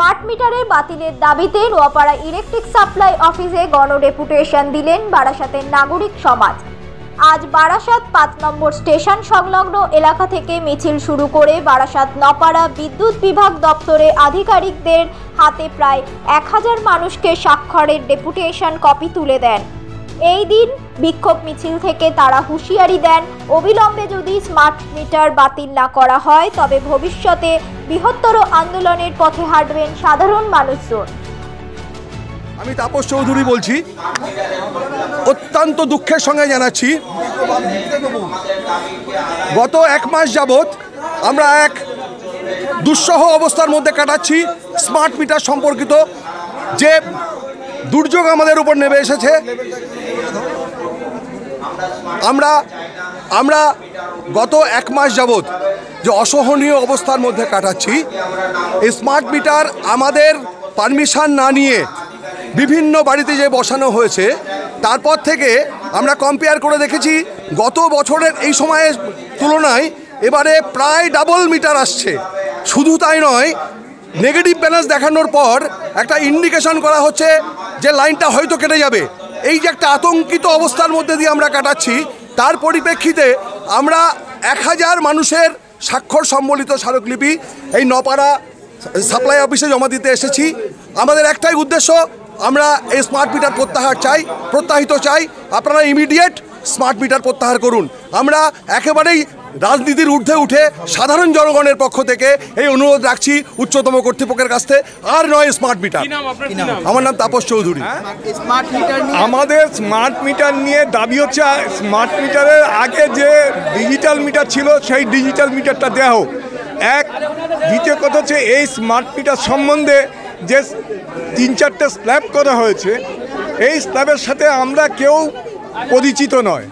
Smart মিটারের বাতিলের দাবিতে নোয়াপাড়া ইলেকট্রিক সাপ্লাই অফিসে গণডেপুটেশন দিলেন বারাসাতের নাগরিক সমাজ। আজ বারাসাত ৫ নম্বর স্টেশন সংলগ্ন এলাকা থেকে মিছিল শুরু করে বারাসাত নপাড়া বিদ্যুৎ বিভাগ দপ্তরে আধিকারিকদের হাতে প্রায় ১০০০ মানুষকে স্বাক্ষরের ডেপুটেশন কপি তুলে দেন। এই দিন বিক্ষোভ মিছিল থেকে তারা হুঁশিয়ারি দেন, অবিলম্বে যদি স্মার্ট মিটার বাতিল না করা হয় তবে ভবিষ্যতে বৃহত্তর আন্দোলনের পথে হাঁটবেন সাধারণ মানুষজন। আমি তাপস চৌধুরী বলছি। অত্যন্ত দুঃখের সঙ্গে জানাচ্ছি, গত ১ মাস যাবৎ আমরা এক দুঃসহ অবস্থার মধ্যে কাটাচ্ছি। স্মার্ট মিটার সম্পর্কিত যে দুর্যোগ আমাদের উপর নেমে এসেছে, আমরা গত ১ মাস যাবৎ যে অসহনীয় অবস্থার মধ্যে কাটাচ্ছি। এই স্মার্ট মিটার আমাদের পারমিশন না নিয়ে বিভিন্ন বাড়িতে যে বসানো হয়েছে, তারপর থেকে আমরা কম্পেয়ার করে দেখেছি গত বছরের এই সময়ের তুলনায় এবারে প্রায় ডাবল মিটার আসছে। শুধু তাই নয়, নেগেটিভ ব্যালেন্স দেখানোর পর একটা ইন্ডিকেশন করা হচ্ছে যে লাইনটা হয়তো কেটে যাবে। এই যে একটা আতঙ্কিত অবস্থার মধ্যে দিয়ে আমরা কাটাচ্ছি, তার পরিপ্রেক্ষিতে আমরা ১০০০ মানুষের স্বাক্ষর সম্বলিত স্মারকলিপি এই নপাড়া সাপ্লাই অফিসে জমা দিতে এসেছি। আমাদের একটাই উদ্দেশ্য, আমরা এই স্মার্ট মিটার প্রত্যাহিত চাই। আপনারা ইমিডিয়েট স্মার্ট মিটার প্রত্যাহার করুন। আমরা একেবারেই রাজনীতির ঊর্ধ্বে উঠে সাধারণ জনগণের পক্ষ থেকে এই অনুরোধ রাখছি উচ্চতম কর্তৃপক্ষের কাছ থেকে, আর নয় স্মার্ট মিটার। আমার নাম তাপস চৌধুরী। আমাদের স্মার্ট মিটার নিয়ে দাবি হচ্ছে, স্মার্ট মিটারের আগে যে ডিজিটাল মিটার ছিল সেই ডিজিটাল মিটারটা দেওয়া হোক। দ্বিতীয় কথা হচ্ছে, এই স্মার্ট মিটার সম্বন্ধে যে ৩-৪টে স্ল্যাব করা হয়েছে, এই স্ল্যাবের সাথে আমরা কেউ পরিচিত নয়।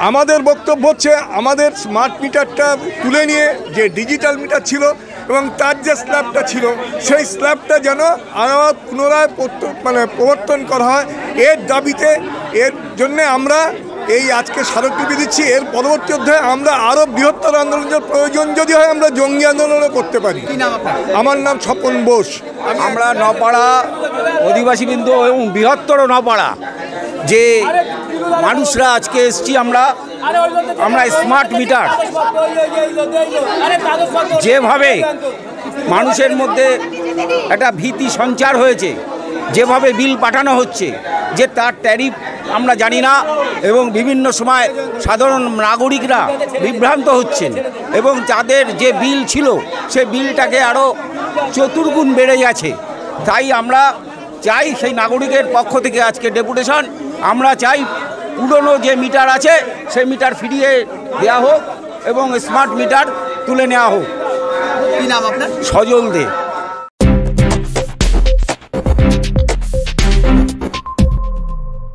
আমাদের বক্তব্য হচ্ছে, আমাদের স্মার্ট মিটারটা তুলে নিয়ে যে ডিজিটাল মিটার ছিল এবং তার যে স্ল্যাবটা ছিল, সেই স্ল্যাবটা যেন আবার পুনরায় প্রবর্তন করা হয়। এর দাবিতে, এর জন্যে আমরা এই আজকে স্মারকলিপি দিচ্ছি। এর পরবর্তী অধ্যায়ে আমরা আরও বৃহত্তর আন্দোলনের প্রয়োজন যদি হয় আমরা জঙ্গি আন্দোলনও করতে পারি। আমার নাম স্বপন বোস। আমরা নপাড়া অধিবাসীবৃন্দ এবং বৃহত্তর নপাড়া যে মানুষরা আজকে এসছি, আমরা স্মার্ট মিটার যেভাবে মানুষের মধ্যে একটা ভীতি সঞ্চার হয়েছে, যেভাবে বিল পাঠানো হচ্ছে যে তার ট্যারিফ আমরা জানি না, এবং বিভিন্ন সময় সাধারণ নাগরিকরা বিভ্রান্ত হচ্ছেন এবং তাদের যে বিল ছিল সে বিলটাকে আরও চতুর্গুণ বেড়ে গেছে। তাই আমরা চাই, সেই নাগরিকের পক্ষ থেকে আজকে ডেপুটেশন, আমরা চাই পুরনো যে মিটার আছে সেই মিটার ফিরিয়ে দেওয়া হোক এবং স্মার্ট মিটার তুলে নেওয়া হোক। কি নাম আপনার? সজল দে।